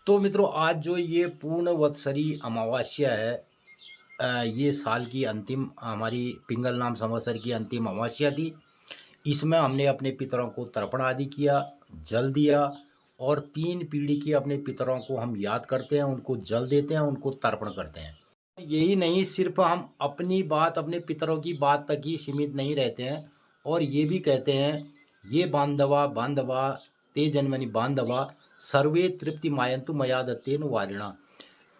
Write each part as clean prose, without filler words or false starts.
तो मित्रों, आज जो ये पूर्णवत्सरी अमावस्या है, ये साल की अंतिम हमारी पिंगल नाम संवत्सर की अंतिम अमावस्या थी। इसमें हमने अपने पितरों को तर्पण आदि किया, जल दिया और 3 पीढ़ी के अपने पितरों को हम याद करते हैं, उनको जल देते हैं, उनको तर्पण करते हैं। यही नहीं, सिर्फ हम अपनी बात, अपने पितरों की बात तक ही सीमित नहीं रहते हैं और ये भी कहते हैं, ये बांधवा बांधवा ते जन्मनि बांधवा सर्वे तृप्ति मायंतु मया दत्तेन वारिणा।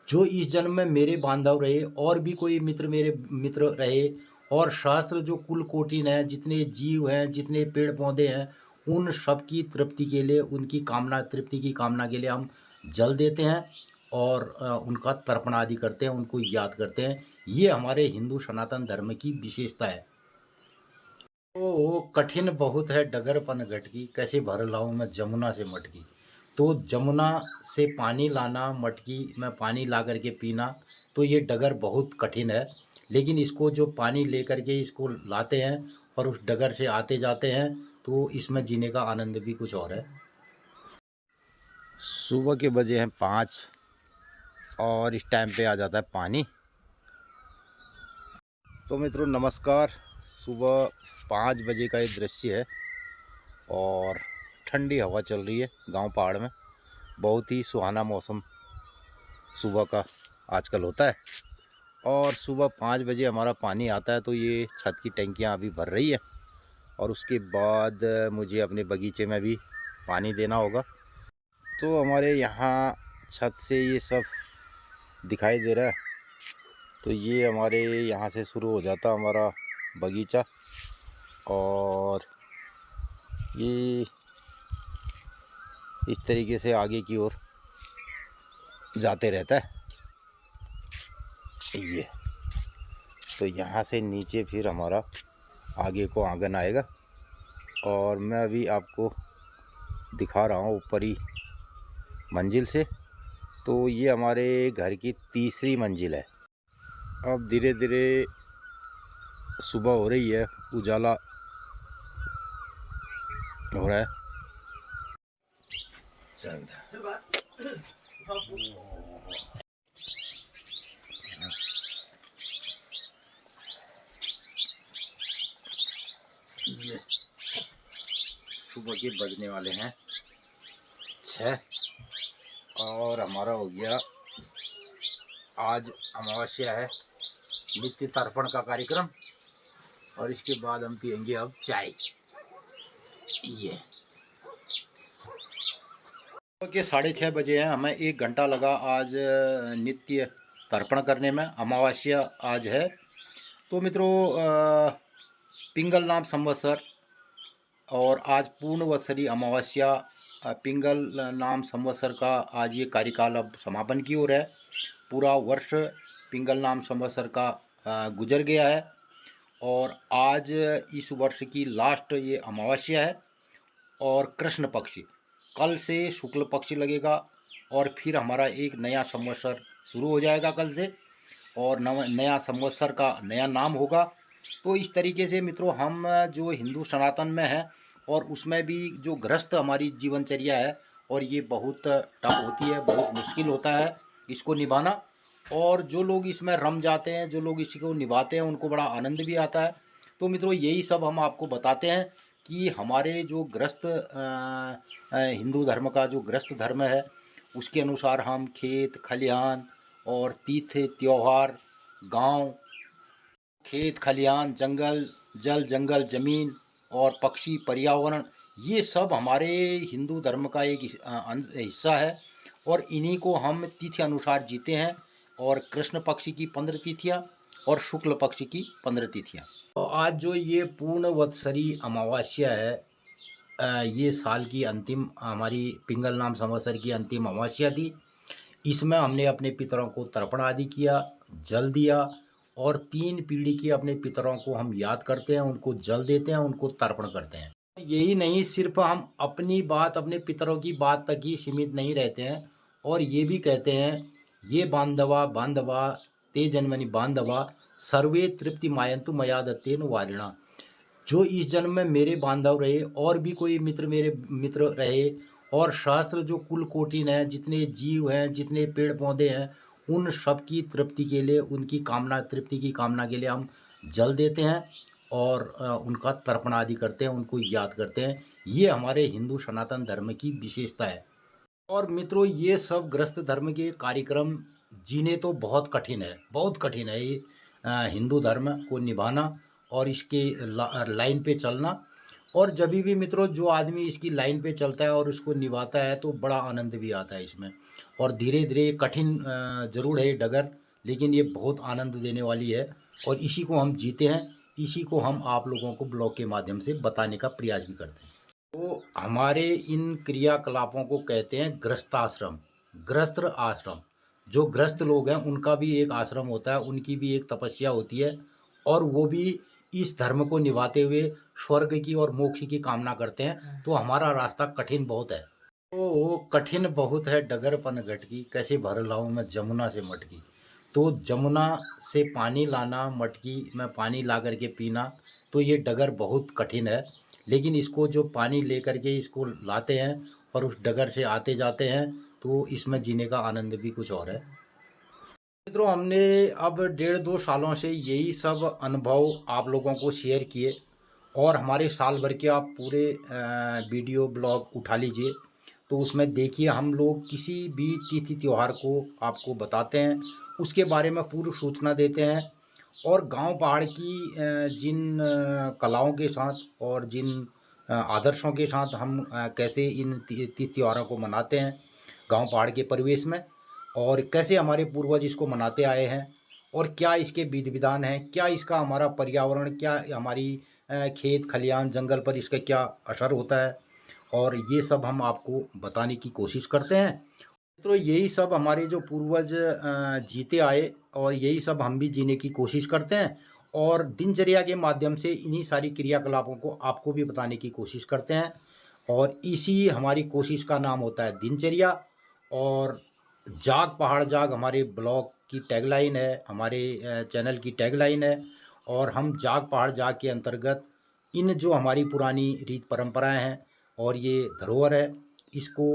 जो इस जन्म में मेरे बांधव रहे और भी कोई मित्र मेरे मित्र रहे, और शास्त्र जो कुल कोटिन है, जितने जीव हैं, जितने पेड़ पौधे हैं, उन सब की तृप्ति के लिए, उनकी कामना, तृप्ति की कामना के लिए हम जल देते हैं और उनका तर्पण आदि करते हैं, उनको याद करते हैं। ये हमारे हिंदू सनातन धर्म की विशेषता है। तो कठिन बहुत है डगरपन घटकी, कैसे भर लाऊं मैं जमुना से मटकी। तो जमुना से पानी लाना, मटकी में पानी ला करके पीना, तो ये डगर बहुत कठिन है। लेकिन इसको जो पानी ले करके इसको लाते हैं और उस डगर से आते जाते हैं, तो इसमें जीने का आनंद भी कुछ और है। सुबह के बजे हैं 5 और इस टाइम पे आ जाता है पानी। तो मित्रों नमस्कार, सुबह 5 बजे का ये दृश्य है और ठंडी हवा चल रही है गांव पहाड़ में। बहुत ही सुहाना मौसम सुबह का आजकल होता है और सुबह 5 बजे हमारा पानी आता है, तो ये छत की टंकियां अभी भर रही है और उसके बाद मुझे अपने बगीचे में भी पानी देना होगा। तो हमारे यहाँ छत से ये सब दिखाई दे रहा है, तो ये हमारे यहाँ से शुरू हो जाता हमारा बगीचा और ये इस तरीके से आगे की ओर जाते रहता है। ये तो यहाँ से नीचे फिर हमारा आगे को आंगन आएगा और मैं अभी आपको दिखा रहा हूँ ऊपरी मंजिल से। तो ये हमारे घर की तीसरी मंजिल है। अब धीरे धीरे सुबह हो रही है, उजाला हो रहा है। ये सुबह के बजने वाले हैं 6 और हमारा हो गया आज अमावस्या है, नित्य तर्पण का कार्यक्रम। और इसके बाद हम पियेंगे अब चाय। ये सुबह के 6:30 बजे हैं, हमें 1 घंटा लगा आज नित्य तर्पण करने में। अमावस्या आज है। तो मित्रों, पिंगल नाम संवत्सर और आज पूर्णवत्सरी अमावस्या, पिंगल नाम संवत्सर का आज ये कार्यकाल अब समापन की ओर है। पूरा वर्ष पिंगल नाम संवत्सर का गुजर गया है और आज इस वर्ष की लास्ट ये अमावस्या है। और कृष्ण पक्ष, कल से शुक्ल पक्ष लगेगा और फिर हमारा एक नया संवत्सर शुरू हो जाएगा कल से, और नया संवत्सर का नया नाम होगा। तो इस तरीके से मित्रों, हम जो हिंदू सनातन में हैं और उसमें भी जो गृहस्थ हमारी जीवनचर्या है, और ये बहुत टफ होती है, बहुत मुश्किल होता है इसको निभाना। और जो लोग इसमें रम जाते हैं, जो लोग इसी को निभाते हैं, उनको बड़ा आनंद भी आता है। तो मित्रों, यही सब हम आपको बताते हैं कि हमारे जो गृहस्थ हिंदू धर्म का जो गृहस्थ धर्म है, उसके अनुसार हम खेत खलिहान और तीर्थ त्यौहार, गांव, खेत खलिहान, जंगल, जल जंगल, ज़मीन और पक्षी, पर्यावरण, ये सब हमारे हिंदू धर्म का एक हिस्सा है और इन्हीं को हम तिथि अनुसार जीते हैं। और कृष्ण पक्ष की 15 तिथियाँ और शुक्ल पक्ष की 15 तिथियाँ। तो आज जो ये पूर्णवत्सरी अमावस्या है, ये साल की अंतिम हमारी पिंगल नाम संवत्सर की अंतिम अमावस्या थी। इसमें हमने अपने पितरों को तर्पण आदि किया, जल दिया और 3 पीढ़ी के अपने पितरों को हम याद करते हैं, उनको जल देते हैं, उनको तर्पण करते हैं। यही नहीं, सिर्फ हम अपनी बात, अपने पितरों की बात तक ही सीमित नहीं रहते हैं और ये भी कहते हैं, ये बांधवा बांधवा ते जन्मनि बांधवा सर्वे तृप्ति मायंतु मया दत्तेन वारिणा। जो इस जन्म में मेरे बांधव रहे और भी कोई मित्र मेरे मित्र रहे, और शास्त्र जो कुल कोटिन है, जितने जीव हैं, जितने पेड़ पौधे हैं, उन सब की तृप्ति के लिए, उनकी कामना तृप्ति की कामना के लिए हम जल देते हैं और उनका तर्पण आदि करते हैं, उनको याद करते हैं। ये हमारे हिंदू सनातन धर्म की विशेषता है। और मित्रों, ये सब गृहस्थ धर्म के कार्यक्रम जीने तो बहुत कठिन है, बहुत कठिन है ये हिंदू धर्म को निभाना और इसके लाइन पे चलना। और जभी भी मित्रों जो आदमी इसकी लाइन पे चलता है और उसको निभाता है तो बड़ा आनंद भी आता है इसमें। और धीरे धीरे कठिन ज़रूर है ये डगर, लेकिन ये बहुत आनंद देने वाली है और इसी को हम जीते हैं, इसी को हम आप लोगों को ब्लॉग के माध्यम से बताने का प्रयास भी करते हैं। तो हमारे इन क्रियाकलापों को कहते हैं गृहस्थ आश्रम, गृहस्थ आश्रम। जो गृहस्थ लोग हैं उनका भी एक आश्रम होता है, उनकी भी एक तपस्या होती है और वो भी इस धर्म को निभाते हुए स्वर्ग की और मोक्ष की कामना करते हैं। तो हमारा रास्ता कठिन बहुत है। तो कठिन बहुत है डगरपन घटकी, कैसे भर लाऊं मैं जमुना से मटकी। तो जमुना से पानी लाना, मटकी में पानी ला करके पीना, तो ये डगर बहुत कठिन है। लेकिन इसको जो पानी ले करके इसको लाते हैं और उस डगर से आते जाते हैं, तो इसमें जीने का आनंद भी कुछ और है। मित्रों, हमने अब 1.5-2 सालों से यही सब अनुभव आप लोगों को शेयर किए और हमारे साल भर के आप पूरे वीडियो ब्लॉग उठा लीजिए, तो उसमें देखिए हम लोग किसी भी तिथि त्यौहार को आपको बताते हैं, उसके बारे में पूर्व सूचना देते हैं और गांव पहाड़ की जिन कलाओं के साथ और जिन आदर्शों के साथ हम कैसे इन तिथि त्योहारों को मनाते हैं गांव पहाड़ के परिवेश में, और कैसे हमारे पूर्वज इसको मनाते आए हैं और क्या इसके विधि विधान हैं, क्या इसका हमारा पर्यावरण, क्या हमारी खेत खलियान जंगल पर इसका क्या असर होता है, और ये सब हम आपको बताने की कोशिश करते हैं। तो यही सब हमारे जो पूर्वज जीते आए और यही सब हम भी जीने की कोशिश करते हैं और दिनचर्या के माध्यम से इन्हीं सारी क्रियाकलापों को आपको भी बताने की कोशिश करते हैं। और इसी हमारी कोशिश का नाम होता है दिनचर्या। और जाग पहाड़ जाग हमारे ब्लॉग की टैगलाइन है, हमारे चैनल की टैगलाइन है। और हम जाग पहाड़ जाग के अंतर्गत इन जो हमारी पुरानी रीत परंपराएं हैं और ये धरोहर है, इसको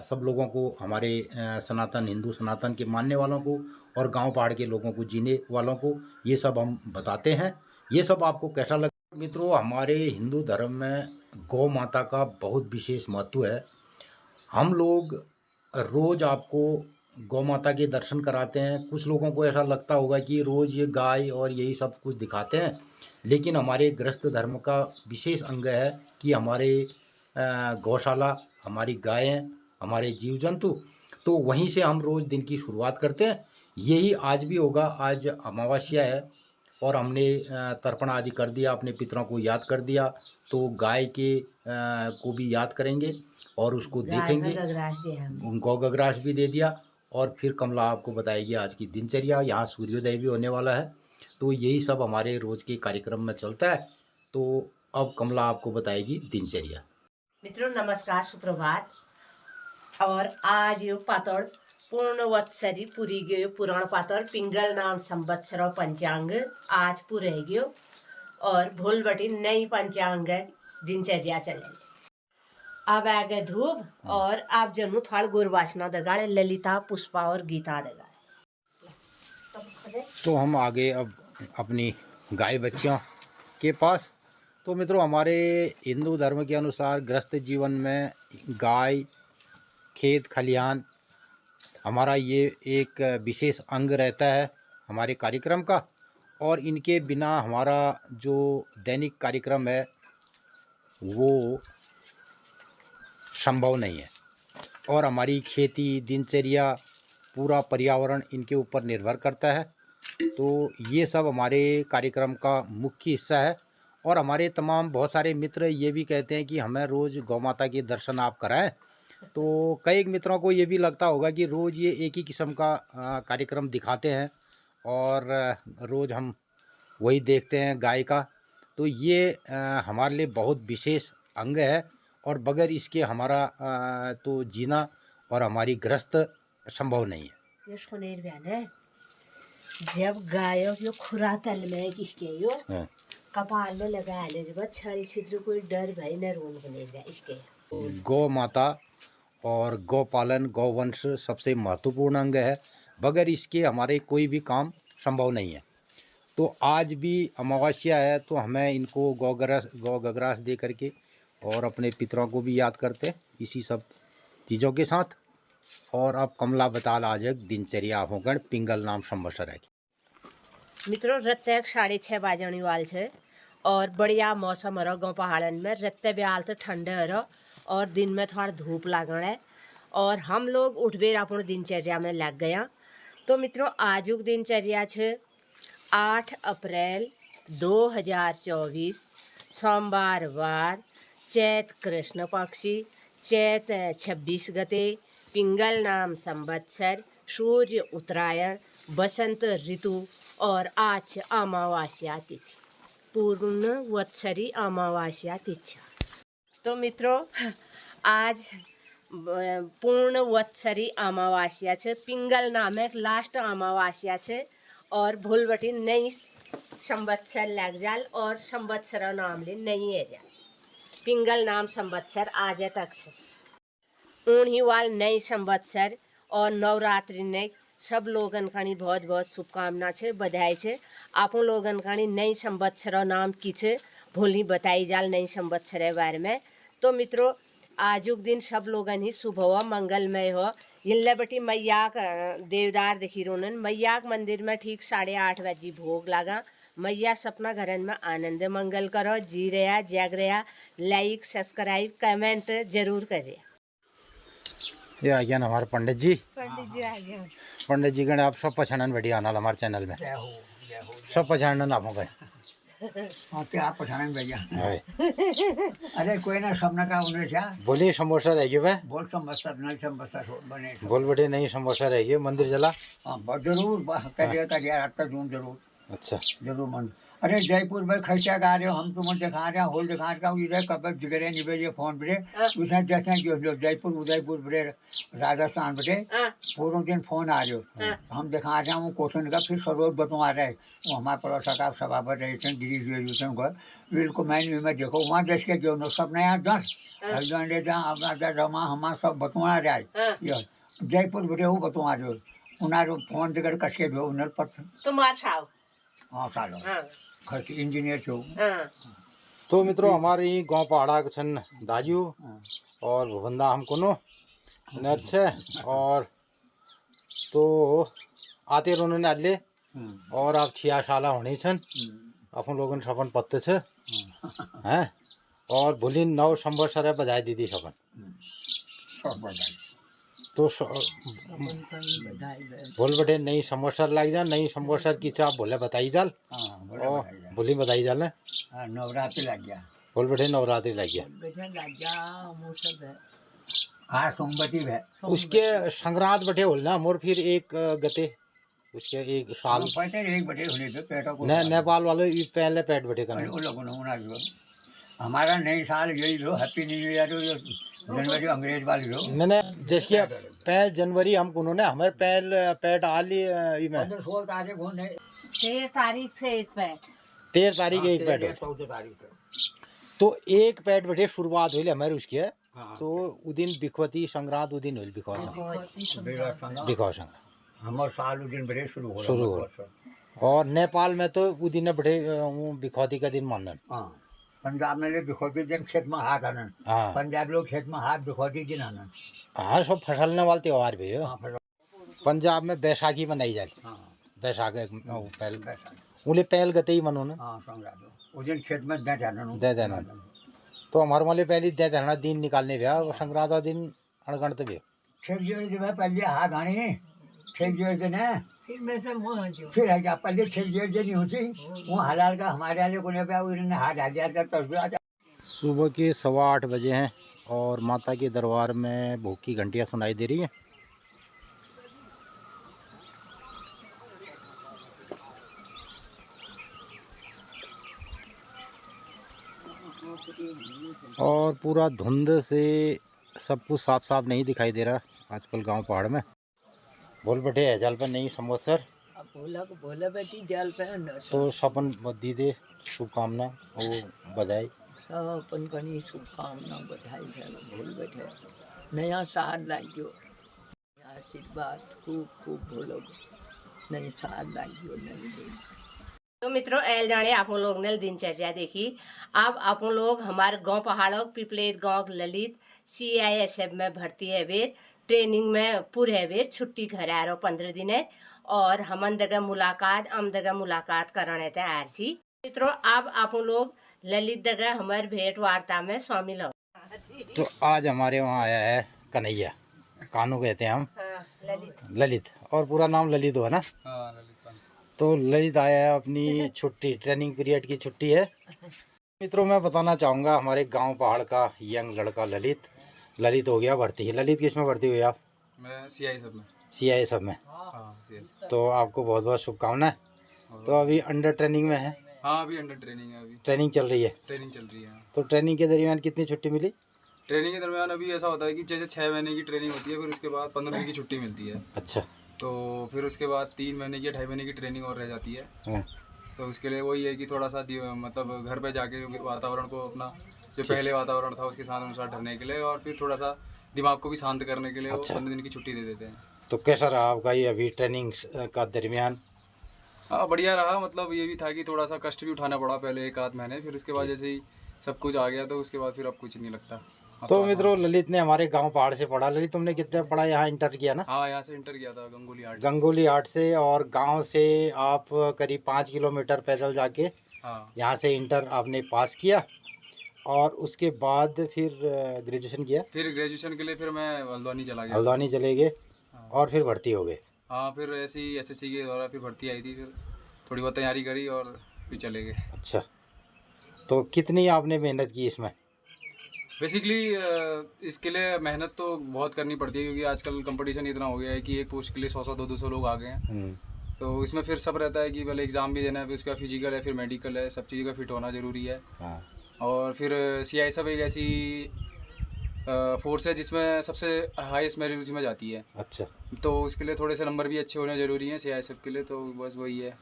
सब लोगों को, हमारे सनातन हिंदू सनातन के मानने वालों को और गांव पहाड़ के लोगों को, जीने वालों को, ये सब हम बताते हैं। ये सब आपको कैसा लगा? मित्रों, हमारे हिंदू धर्म में गौ माता का बहुत विशेष महत्व है। हम लोग रोज़ आपको गौ माता के दर्शन कराते हैं। कुछ लोगों को ऐसा लगता होगा कि रोज़ ये गाय और यही सब कुछ दिखाते हैं, लेकिन हमारे गृहस्थ धर्म का विशेष अंग है कि हमारे गौशाला, हमारी गायें, हमारे जीव जंतु, तो वहीं से हम रोज़ दिन की शुरुआत करते हैं। यही आज भी होगा। आज अमावस्या है और हमने तर्पण आदि कर दिया, अपने पितरों को याद कर दिया, तो गाय के को भी याद करेंगे और उसको देखेंगे। गौ गगरास भी दे दिया और फिर कमला आपको बताएगी आज की दिनचर्या। यहाँ सूर्योदय भी होने वाला है, तो यही सब हमारे रोज़ के कार्यक्रम में चलता है। तो अब कमला आपको बताएगी दिनचर्या। मित्रों नमस्कार, सुप्रभात। और आज यो पातोड़ पूर्णवत्सरी पूरी गयो पुराण पातोड़ पिंगल नाम संवत्सर पंचांग आज पूरे गयो और भूल बटी नई पंचांग दिनचर्या चले। अब आगे धूप और आप जन्म थोड़ा गुरवासना दगाड़े, ललिता, पुष्पा और गीता दगाड़े। तो हम आगे अब अपनी गाय बच्चियों के पास। तो मित्रों, हमारे हिंदू धर्म के अनुसार गृहस्थ जीवन में गाय, खेत खलिहान हमारा ये एक विशेष अंग रहता है हमारे कार्यक्रम का, और इनके बिना हमारा जो दैनिक कार्यक्रम है वो संभव नहीं है। और हमारी खेती, दिनचर्या, पूरा पर्यावरण इनके ऊपर निर्भर करता है। तो ये सब हमारे कार्यक्रम का मुख्य हिस्सा है। और हमारे तमाम बहुत सारे मित्र ये भी कहते हैं कि हमें रोज़ गौ माता के दर्शन आप कराएं। तो कई मित्रों को ये भी लगता होगा कि रोज़ ये एक ही किस्म का कार्यक्रम दिखाते हैं और रोज़ हम वही देखते हैं गाय का। तो ये हमारे लिए बहुत विशेष अंग है और बगैर इसके हमारा तो जीना और हमारी गृहस्थ संभव नहीं है। जब गायों यो खुरा तल में किसके यो कपाल में लगा ले, जब छल छिद्र कोई डर भय न रोन बनेगा इसके। गौ माता और गौपालन गौवंश सबसे महत्वपूर्ण अंग है। बगैर इसके हमारे कोई भी काम संभव नहीं है। तो आज भी अमावस्या है तो हमें इनको गौ गग्रास दे करके और अपने पितरों को भी याद करते इसी सब चीज़ों के साथ। और अब कमला बताल आज एक दिनचर्या होगण पिंगल नाम संवत्सर है। मित्रों रत्ते 6:30 बाजणी वाल छे और बढ़िया मौसम रहो गाँव पहाड़न में। रत्ते ब्याल तो ठंडे रहो और दिन में थोड़ा धूप लागण है और हम लोग उठबेर अपन दिनचर्या में लग गया। तो मित्रों आजुक दिनचर्या छे 8 अप्रैल 2024 सोमवार वार चैत कृष्ण पक्षी चैत 26 गते पिंगल नाम संवत्सर सूर्य उत्तरायण बसंत ऋतु और आज अमावस्या तिथि पूर्ण वत्सरी अमावस्या तिथि। तो मित्रों आज पूर्ण वत्सरी अमावस्या छे। पिंगल नाम एक लास्ट अमावस्या छे और भूलबटी नई संवत्सर लग जाल और संवत्सर नाम ले नहीं है जा। पिंगल नाम संवत्सर आज तक से उन्हीं वाल नई संवत्सर और नवरात्रि ने सब लोगन खानी बहुत बहुत शुभकामना छे बधाई छे। आपो लोगन खानी नई संवत्सर नाम की छे भूली बताई जाल नई संवत्सर के बारे में। तो मित्रों आजुक दिन सब लोगन ही शुभ हो मंगलमय हो। इल्ले बटी मैया देवदार देखी रोनन मैया मंदिर में ठीक 8:30 बजे भोग लगा। मैया सपना घरन में आनंद मंगल करो। जी रहा जाग रहा लाइक सब्सक्राइब कमेंट जरूर करे। ये आ गया ना हमारे पंडित जी आ गया। पंडित जी गण आप सब पहचानन बढ़िया आना हमारे चैनल में सब पहचानन आप हो गए। हाँ क्या आप पठाने भैया हाय। अरे कोई ना सबने का उन्हें क्या बोलिए समोसा रहेगी वह बोल संवत्सर नहीं संवत्सर बने बोल बड़े नहीं समोसा रहेगी मंदिर जला। हाँ बस जरूर करिए हफ्ता जून जरूर अच्छा जरूर मन। अरे जयपुर में खर्चा गा रहे हो हम तुम्हें दिखा रहे हैं होल दिखा रहा हूँ इधर कब जिगरे निबे फोन पे उसे जैसे जो जयपुर उदयपुर बड़े राजस्थान बड़े पूरा दिन फोन आ रहे हो हम दिखा रहे हूँ क्वेश्चन का फिर सरोज बतवा रहे वो हमारे पड़ोसा का सभापति रहे गिरीश ग्रेजुएशन को बिल्कुल मैं में देखो वहाँ देश के जो सब नया 10 हल्द्वानी जमा हमारा सब बतवा रहा है जयपुर बड़े वो बतवा रहे हो उन्हें फोन देकर कस के दो उन्हें पत्र तुम अच्छा हाँ सालो खर्च इंजीनियर छो। तो मित्रों हमारे गांव पहाड़ा के छन दाजू और भुवंदा हमको नो अच्छे और तो आते उन्होंने अल्ले और आप 6 साल होने छन अपन लोगन सपन पत्ते छे हैं और भूली 9 संवत्सर बधाई दीदी सपन तो बोल बटे नई संवत्सर लग जा नई संवत्सर की चाप बोले बताई जाल बोली बताई जाल ने नवरात्रि लग गया बोल बटे नवरात्रि लग गया हाँ सोमवती है उसके संक्रांत बटे होल ना मोर फिर एक गते उसके एक साल एक बटे होने पे पेटों को नेपाल वाले पहले पेट बटे करने वो लोगों ने हमारा नई साल यही जो हैप्पी न्यू ईयर जनवरी अंग्रेज वाली जो मैंने जैसे 5 जनवरी हम उन्होंने हमारे पेट आली में 16 तारीख होने 13 तारीख से एक पैट 13 तारीख एक पेट 14 तारीख तो एक पेट बटे शुरुआत हुई हमारे उसके तो उदिन बिखवती संक्रांत उदिन हुई बिखवा संक्रांत हमारे साल उदिन बड़े शुरू हो और नेपाल में तो उदिन बड़े बिखवती का दिन मानन पंजाब में बिखौती दिन खेत में हाथ आनंद पंजाब लोग खेत में हाथ बिखौती दिन आनंद हाँ सब फसलने वाले त्योहार भी है पंजाब में बैसाखी मनाई जाती बैसाख पहले उन्हें पहल गते ही मनो ना उस दिन खेत में दे जाना तो हमारे वाले पहले दे जाना दिन निकालने गया संक्रांत का दिन अणगणत भी ठीक जो पहले हाथ आने ठीक जो दिन है फिर है क्या पहले ठीक जो नहीं होती वो हलाल का हमारे वाले को नहीं उन्होंने हाथ हजार का तस्वीर सुबह के 8:15 बजे हैं और माता के दरबार में भूख की घंटियाँ सुनाई दे रही हैं। और पूरा धुंध से सब कुछ साफ साफ नहीं दिखाई दे रहा आजकल गांव पहाड़ में। बोल बटे है जल पे नहीं संवत्सर बोला बेटी जल पे तो सपन दी दे शुभकामना वो बधाई सब अपन कनी शुभकामना बधाई है भूल बैठे नया साल लाग्यो आशीर्वाद खूब खूब बोलो नई साल लाग्यो नई दिन। तो मित्रों एल जाने आप लोग ने दिनचर्या देखी। अब आप लोग हमारे गांव पहाड़ों पिपलेत गांव ललित CISF में भर्ती है बेर ट्रेनिंग में पूरे है बेर छुट्टी घर आ रहा 15 दिन है और हमन दगा मुलाकात कराने थे आरसी। मित्रों अब आप लोग ललित दगा हमारे भेंट वार्ता में शामिल हो। तो आज हमारे वहाँ आया है कन्हैया, कानू कहते हैं हम। ललित और पूरा नाम ललित हुआ ना। तो ललित आया है अपनी छुट्टी, ट्रेनिंग पीरियड की छुट्टी है। मित्रों मैं बताना चाहूँगा हमारे गांव पहाड़ का यंग लड़का ललित हो गया भर्ती। ललित किस में भर्ती हुई आप? मैं CISF में। CISF में। CISF। तो आपको बहुत बहुत शुभकामनाएं। तो अभी अंडर ट्रेनिंग में है? हाँ अभी अंडर ट्रेनिंग है। अभी ट्रेनिंग चल रही है। ट्रेनिंग चल रही है। तो ट्रेनिंग के दरमियान कितनी छुट्टी मिली? ट्रेनिंग के दरमियान अभी ऐसा होता है कि जैसे 6 महीने की ट्रेनिंग होती है, फिर उसके बाद 15 दिन की छुट्टी मिलती है। अच्छा। तो फिर उसके बाद 3 महीने की 2.5 महीने की ट्रेनिंग और रह जाती है। हाँ। तो उसके लिए वही है कि थोड़ा सा मतलब घर पे जाके वातावरण को अपना जो पहले वातावरण था उसके साथ अनुसार ढलने के लिए और फिर थोड़ा सा दिमाग को भी शांत करने के लिए वो 15 दिन की छुट्टी दे देते हैं। तो कैसा रहा आपका ये अभी ट्रेनिंग का दरमियान? हाँ बढ़िया रहा। मतलब ये भी था कि थोड़ा सा कष्ट भी उठाना पड़ा पहले 1 आध महीने, फिर उसके बाद जैसे ही सब कुछ आ गया तो उसके बाद फिर अब कुछ नहीं लगता। तो मित्रों ललित ने हमारे गांव पहाड़ से पढ़ा। ललित तुमने कितने पढ़ा यहाँ इंटर किया ना? हाँ यहाँ से इंटर किया था गंगोली आर्ट से। और गांव से आप करीब 5 किलोमीटर पैदल जाके हाँ यहाँ से इंटर आपने पास किया और उसके बाद फिर ग्रेजुएशन किया। फिर ग्रेजुएशन के लिए फिर मैं हल्द्वानी चला गया। हल्द्वानी चले गए और फिर भर्ती हो गए। हाँ फिर ऐसे ही SSC के द्वारा फिर भर्ती आई थी, फिर थोड़ी बहुत तैयारी करी और फिर चले गए। अच्छा। तो कितनी आपने मेहनत की इसमें? बेसिकली इसके लिए मेहनत तो बहुत करनी पड़ती है क्योंकि आजकल कंपटीशन इतना हो गया है कि एक पोस्ट के लिए 100 200 लोग आ गए हैं। तो इसमें फिर सब रहता है कि पहले एग्ज़ाम भी देना है, फिर उसका फिजिकल है, फिर मेडिकल है, सब चीज़ों का फिट होना ज़रूरी है। हाँ। और फिर CISF एक ऐसी फोर्स है जिसमें सबसे हाईएस्ट मेरिट में जाती है। अच्छा। तो उसके लिए थोड़े से नंबर भी अच्छे होने ज़रूरी हैं CISF के लिए। तो बस वही है।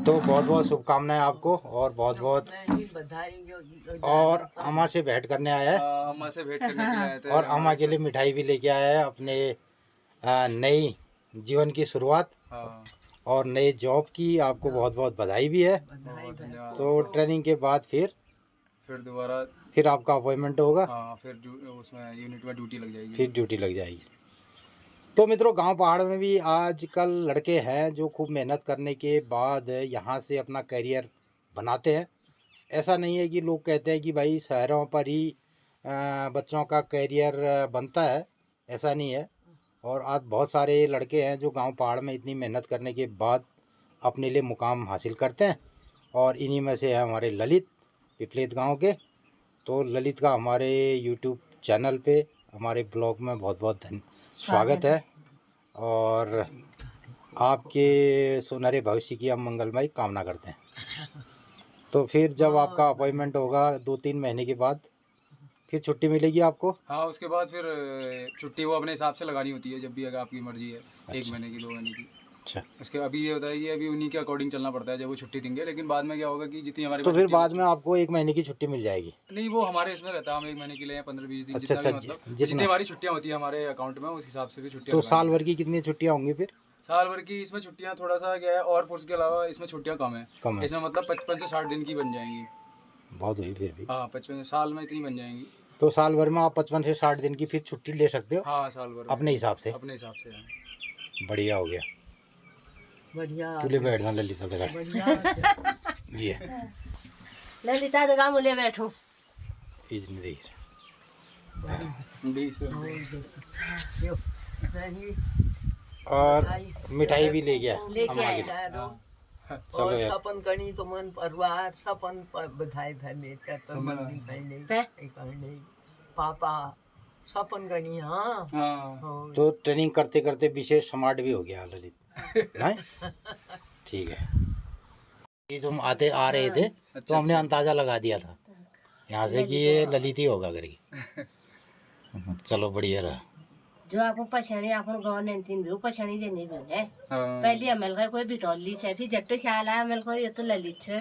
तो बहुत बहुत शुभकामनाएं आपको और बहुत बहुत बधाई और अम्मा से भेंट करने आया है। अम्मा से भेंट करने के लिए आए थे और अम्मा के लिए मिठाई भी लेके आया है अपने नई जीवन की शुरुआत हाँ और नए जॉब की। आपको बहुत बहुत बधाई भी है। बहुत धन्यवाद। तो ट्रेनिंग के बाद फिर दोबारा फिर आपका अपॉइंटमेंट होगा। हाँ फिर उसमें यूनिट में ड्यूटी लग जाएगी। फिर ड्यूटी लग जाएगी। तो मित्रों गांव पहाड़ में भी आजकल लड़के हैं जो खूब मेहनत करने के बाद यहाँ से अपना करियर बनाते हैं। ऐसा नहीं है कि लोग कहते हैं कि भाई शहरों पर ही बच्चों का करियर बनता है, ऐसा नहीं है। और आज बहुत सारे लड़के हैं जो गांव पहाड़ में इतनी मेहनत करने के बाद अपने लिए मुकाम हासिल करते हैं और इन्हीं में से है हमारे ललित पिपलेत गांव के। तो ललित का हमारे YouTube चैनल पे हमारे ब्लॉग में बहुत बहुत स्वागत है और आपके सुनहरे भविष्य की हम मंगलमय कामना करते हैं। तो फिर जब आपका अपॉइंटमेंट होगा 2-3 महीने के बाद फिर छुट्टी मिलेगी आपको। हाँ उसके बाद फिर छुट्टी वो अपने हिसाब से लगानी होती है जब भी अगर आपकी मर्जी है। अच्छा। 1 महीने की 2 महीने की। अच्छा। उसके अभी ये होता है कि अभी उन्हीं के अकॉर्डिंग चलना पड़ता है जब वो छुट्टी देंगे। लेकिन बाद में क्या होगा कि जितनी हमारे तो पास फिर छुट्टी बाद में आपको 1 महीने की छुट्टी मिल जाएगी। नहीं वो हमारे इसमें रहता है। हम 1 महीने के लिए या 15-20 दिन अच्छा, जितना भी अच्छा, मतलब जितना। जितनी हमारी छुट्टियाँ होती है हमारे अकाउंट में उस हिसाब से भी छुट्टियाँ तो साल भर की कितनी छुट्टियाँ होंगी फिर? साल भर की इसमें छुट्टियाँ थोड़ा सा क्या है और फोर्स के अलावा इसमें छुट्टियाँ कम है। इसमें मतलब 55 से 60 दिन की बन जाएंगी। बहुत हुई फिर भी। हाँ 55 साल में इतनी बन जाएंगी। तो साल भर में आप 55 से 60 दिन की फिर छुट्टी ले सकते हो। हाँ साल भर अपने हिसाब से। अपने हिसाब से हाँ। बढ़िया हो गया। बढ़िया चूल्हे बैठना ललिता दगा ये ललिता दगा मुले बैठो इजनी देर और मिठाई भी ले गया लेके आए। चलो और यार। सपन कणी तो मन परिवार सपन पर बधाई भाई बेटा तो मन भी नहीं पापा सपन कणी। हाँ हाँ तो ट्रेनिंग करते करते विशेष स्मार्ट भी हो गया ललित हैं? ठीक है। ये तुम आ रहे थे तो हमने अंदाजा लगा दिया था यहाँ से कि ये ललित ही होगा करके। चलो बढ़िया रहा। जो आप पछाड़ी आप गाँव ने तीन भी पछाड़ी जे नहीं भी है हाँ। पहले अमल का कोई बिटौली छे फिर जट्टे ख्याल आया अमल को ये तो ललित छे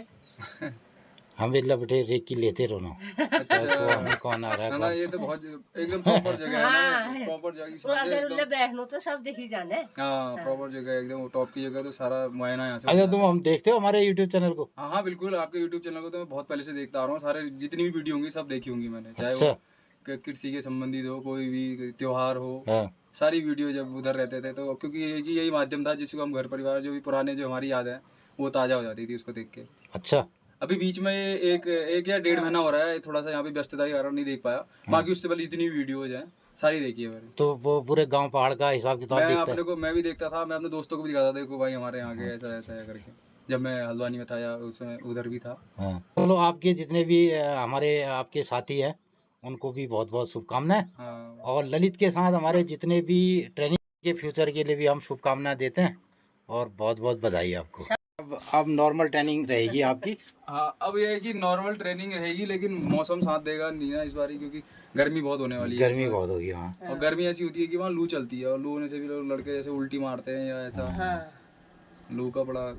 हम भी लपटे रेकी लेते रहो अच्छा कौन आ रहा ना ना, है ये तो बहुत एकदम प्रॉपर जगह है हाँ, ना, प्रॉपर जगह और अगर एकदम। उल्ले बैठनो तो सब देखी जाने। हाँ प्रॉपर जगह है, एकदम टॉप की जगह, तो सारा मुआयना यहाँ से अच्छा होता तुम है। हम देखते हो हमारे यूट्यूब चैनल को? हाँ हाँ बिल्कुल, आपके यूट्यूब चैनल को तो मैं बहुत पहले से देखता आ रहा हूँ, सारे जितनी भी वीडियो होंगी सब देखी होंगी मैंने, चाहे अच्छा। वो कृषि के संबंधित हो, कोई भी त्योहार हो, हाँ सारी वीडियो जब उधर रहते थे तो, क्योंकि यही माध्यम था जिसको हम घर परिवार जो भी पुराने जो हमारी याद है वो ताज़ा हो जाती थी उसको देख के। अच्छा। अभी बीच में एक या 1.5 महीना हो रहा है, थोड़ा सा यहाँ पे व्यस्तता के कारण नहीं देख पाया, बाकी उससे पहले जितनी वीडियोज हैं सारी देखी है मैंने। तो वो पूरे गांव पहाड़ का हिसाब किताब देखता है? मैं भी देखता था, मैं अपने दोस्तों को भी दिखाता था, देखो भाई हमारे यहाँ के ऐसा ऐसा है करके, जब मैं हल्द्वानी में था या उसमें उधर भी था। हाँ चलो, आपके जितने भी हमारे आपके साथी हैं उनको भी बहुत बहुत शुभकामनाएं, हाँ और ललित के साथ हमारे जितने भी ट्रेनिंग के फ्यूचर के लिए भी हम शुभकामनाएं देते हैं, और बहुत बहुत बधाई आपको। अब नॉर्मल ट्रेनिंग रहेगी आपकी? हाँ, अब ये है कि नॉर्मल ट्रेनिंग रहेगी, लेकिन मौसम साथ देगा नहीं ना इस बार, क्योंकि गर्मी बहुत होने वाली है। गर्मी बहुत होगी हाँ। और गर्मी ऐसी होती है कि वहाँ लू चलती है, और लू होने से भी लोग लड़के जैसे उल्टी मारते हैं या ऐसा, हाँ लू का बड़ा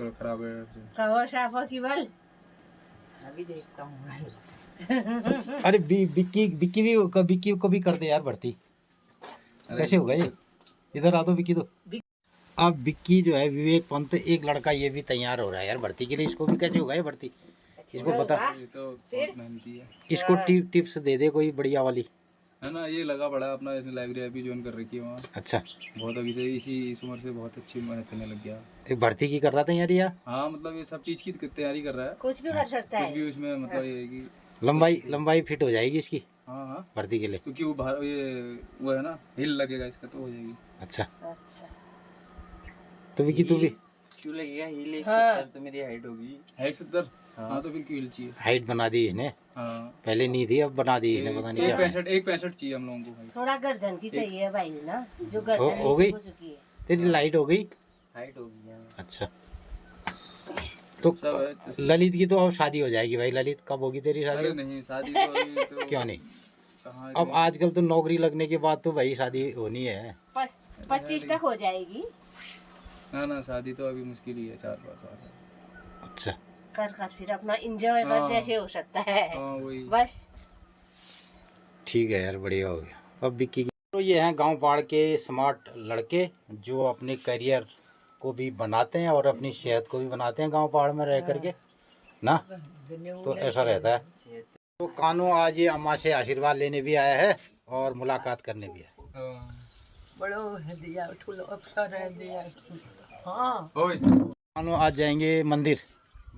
खराब है। कहो साफा की बल। अभी देखता हूँ। अरे बिक्की को भी कर दे यार भर्ती। कैसे होगा ये? इधर आ दो बिक्की। तो अब बिक्की जो है विवेक पंत एक लड़का ये भी तैयार हो रहा है यार भर्ती के लिए, इसको भी कैसे होगा ये भर्ती? इसको बता, ये तो बहुत मेहनती है। इसको टिप्स दे दे कोई बढ़िया वाली, है ना, ये लगा पड़ा है अपना, इसने लाइब्रेरी अभी ज्वाइन कर रखी है वहाँ। अच्छा बहुत अभी से इस उम्र से बहुत अच्छी मेहनत करने लग गया। एक भर्ती की कर रहा था यार यार। हाँ मतलब ये सब चीज़ की तैयारी कर रहा है, कुछ भी कर सकता कुछ है। भी उसमें मतलब ये है कि लंबाई फिट हो जाएगी इसकी हाँ हाँ, भर्ती के लिए। क्योंकि वो है ना, हिल लगेगा इसका तो हो जाएगी। अच्छा अच्छा तो विकी तू भी क्यों लगेगा? हील 170 हाँ। तो मेरी हाइट होगी। हाइट 70। हाँ तो फिर क्यों हिल चाहिए। हाइट बना दी इसने, हाँ पहले नहीं थी अब बना दी इसने, पता नहीं क्या। 1.65 चाहिए हम लोगों को height। थोड़ा गर्दन की चाहिए भाई ना, जो हो गर्दन गई? नीचे हो चुकी है। तेरी लाइट हो गई? हाइट होगी हाँ। अच्छा तो सब है तो- ललित की तो अब शादी हो जाएगी भाई। ललित कब होगी तेरी अरे शादी? नहीं, शादी तो अभी तो क्यों नहीं? कहाँ अब आजकल तो नौकरी लगने के बाद तो भाई शादी होनी है। 25 तक हो जाएगी। ना ना, शादी तो अभी मुश्किल ही है, 4-5 साल। अच्छा कर फिर अपना इंजॉय कर हाँ। जैसे हो सकता है हाँ वही। बस। ठीक है यार, बढ़िया हो गया। अब विक्की तो ये हैं गांव पहाड़ के स्मार्ट लड़के जो अपने करियर को भी बनाते हैं और अपनी सेहत को भी बनाते हैं गांव पहाड़ में रह करके ना, तो ऐसा रहता है। तो कानू आज ये अम्मा से आशीर्वाद लेने भी आया है और मुलाकात करने भी आया। हाँ। बड़ो है दिया, ठुलो अफसर है दिया। हाँ ओए कानू आज जाएंगे मंदिर,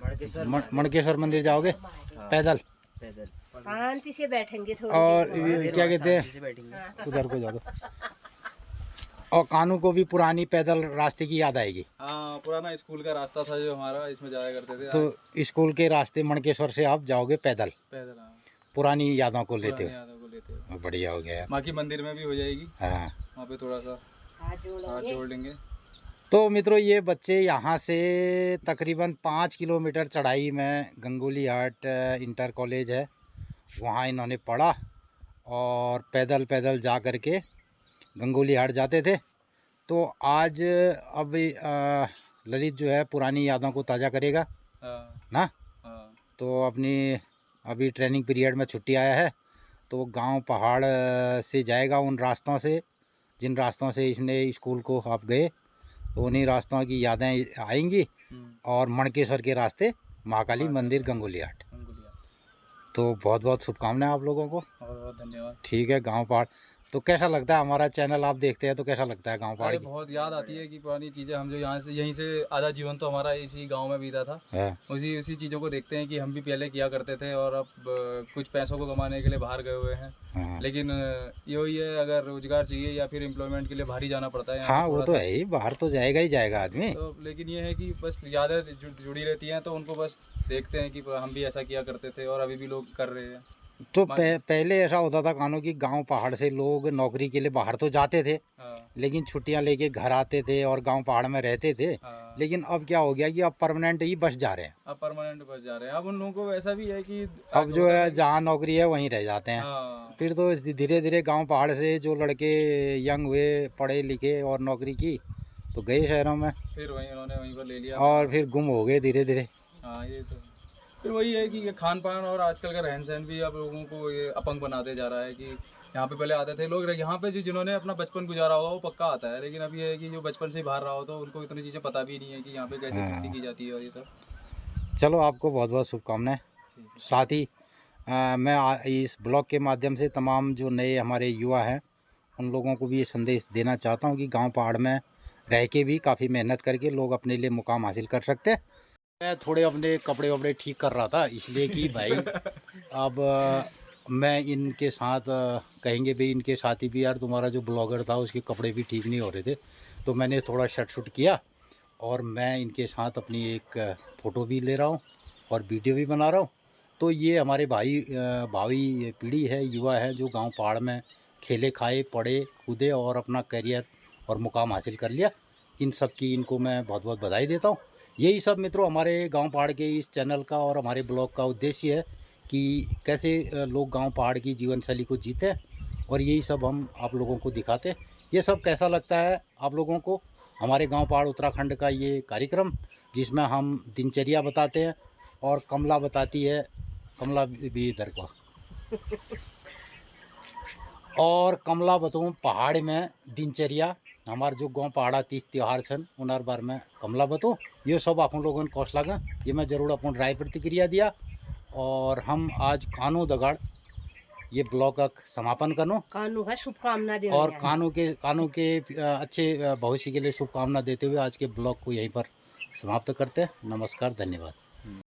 मणकेश्वर मंदिर जाओगे पैदल? पैदल शांति से बैठेंगे थोड़ी और देर। ये क्या कहते हैं, से बैठेंगे। उधर को जा दो। और कानू को भी पुरानी पैदल रास्ते की याद आएगी। हाँ, पुराना स्कूल का रास्ता था जो हमारा, इसमें जाया करते थे। तो स्कूल के रास्ते मणकेश्वर से आप जाओगे पैदल, पैदल। हाँ, पुरानी यादों को लेते पुरानी हो। यादों को लेते हुए। बढ़िया हो गया यार। बाकी मंदिर में भी हो जाएगी, हाँ वहाँ पे थोड़ा सा हाथ हाथ जोड़ेंगे। जोड़ लेंगे। तो मित्रों ये बच्चे यहाँ से तकरीबन 5 किलोमीटर चढ़ाई में गंगोली हाट इंटर कॉलेज है, वहाँ इन्होंने पढ़ा और पैदल पैदल जा कर के गंगोली हाट जाते थे। तो आज अब ललित जो है पुरानी यादों को ताज़ा करेगा हाँ ना। हाँ तो अपनी अभी ट्रेनिंग पीरियड में छुट्टी आया है, तो गांव पहाड़ से जाएगा उन रास्तों से जिन रास्तों से इसने स्कूल को आप गए, तो उन्हीं रास्तों की यादें आएंगी। और मणकेश्वर के रास्ते महाकाली मंदिर गंगोली हाट। अंगुलिया। तो बहुत बहुत शुभकामनाएं आप लोगों को। बहुत बहुत धन्यवाद। ठीक है, गांव पहाड़ तो कैसा लगता है? हमारा चैनल आप देखते हैं तो कैसा लगता है गांव पहाड़ अरे की? बहुत याद आती है कि पुरानी चीज़ें, हम जो यहाँ से यहीं से आधा जीवन तो हमारा इसी गांव में बीता था, हाँ उसी चीज़ों को देखते हैं कि हम भी पहले किया करते थे, और अब कुछ पैसों को कमाने के लिए बाहर गए हुए हैं। हाँ लेकिन यही है, अगर रोजगार चाहिए या फिर एम्प्लॉयमेंट के लिए बाहर ही जाना पड़ता है यहाँ हाँ, पे वो थोड़ा तो सा। है ही, बाहर तो जाएगा ही जाएगा आदमी। तो लेकिन ये है कि बस यादें जुड़ी रहती हैं, तो उनको बस देखते हैं कि हम भी ऐसा किया करते थे और अभी भी लोग कर रहे हैं। तो पहले ऐसा होता था कानू कि गांव पहाड़ से लोग नौकरी के लिए बाहर तो जाते थे, हाँ लेकिन छुट्टियां लेके घर आते थे और गांव पहाड़ में रहते थे। हाँ। लेकिन अब क्या हो गया कि अब परमानेंट ही बस जा रहे हैं। अब परमानेंट बस जा रहे हैं। अब उन लोगों को ऐसा भी है कि अब जो है जहाँ नौकरी है वहीं रह जाते हैं। हाँ फिर तो धीरे धीरे गांव पहाड़ से जो लड़के यंग हुए, पढ़े लिखे और नौकरी की, तो गए शहरों में फिर वहीं उन्होंने वहीं पर ले लिया और फिर गुम हो गए धीरे धीरे। हाँ ये तो फिर वही है कि ये खान पान और आजकल का रहन सहन भी अब लोगों को ये अपंग बनाते जा रहा है कि यहाँ पे पहले आते थे लोग, यहाँ पे जो जिन्होंने अपना बचपन गुजारा होगा वो पक्का आता है, लेकिन अब ये है कि जो बचपन से ही बाहर रहा हो तो उनको इतनी चीज़ें पता भी नहीं है कि यहाँ पे कैसे कृषि की जाती है और ये सब। चलो आपको बहुत बहुत शुभकामनाएं। साथ ही मैं इस ब्लॉग के माध्यम से तमाम जो नए हमारे युवा हैं उन लोगों को भी ये संदेश देना चाहता हूँ कि गांव पहाड़ में रह के भी काफ़ी मेहनत करके लोग अपने लिए मुकाम हासिल कर सकते हैं। मैं थोड़े अपने कपड़े वपड़े ठीक कर रहा था इसलिए कि भाई अब मैं इनके साथ कहेंगे भाई इनके साथी भी यार तुम्हारा जो ब्लॉगर था उसके कपड़े भी ठीक नहीं हो रहे थे, तो मैंने थोड़ा शर्ट शूट किया और मैं इनके साथ अपनी एक फ़ोटो भी ले रहा हूँ और वीडियो भी बना रहा हूँ। तो ये हमारे भावी पीढ़ी है, युवा है जो गांव पहाड़ में खेले खाए पढ़े कूदे और अपना करियर और मुकाम हासिल कर लिया। इन सब की इनको मैं बहुत बहुत बधाई देता हूँ। यही सब मित्रों हमारे गांव पहाड़ के इस चैनल का और हमारे ब्लॉग का उद्देश्य है कि कैसे लोग गांव पहाड़ की जीवन शैली को जीते हैं और यही सब हम आप लोगों को दिखाते हैं। ये सब कैसा लगता है आप लोगों को, हमारे गांव पहाड़ उत्तराखंड का ये कार्यक्रम जिसमें हम दिनचर्या बताते हैं और कमला बताती है, कमला भी इधर को और कमला बताऊँ पहाड़ में दिनचर्या हमारे जो गाँव पहाड़ा तीज त्यौहार छन उनार बार में कमला बताऊँ। ये सब आप लोगों ने कौश लगा ये मैं जरूर अपन राय प्रतिक्रिया दिया और हम आज कानू दगाड़ ये ब्लॉग का समापन करो। कानू है शुभकामना देने और आए। कानू के अच्छे भविष्य के लिए शुभकामना देते हुए आज के ब्लॉग को यहीं पर समाप्त करते हैं। नमस्कार, धन्यवाद।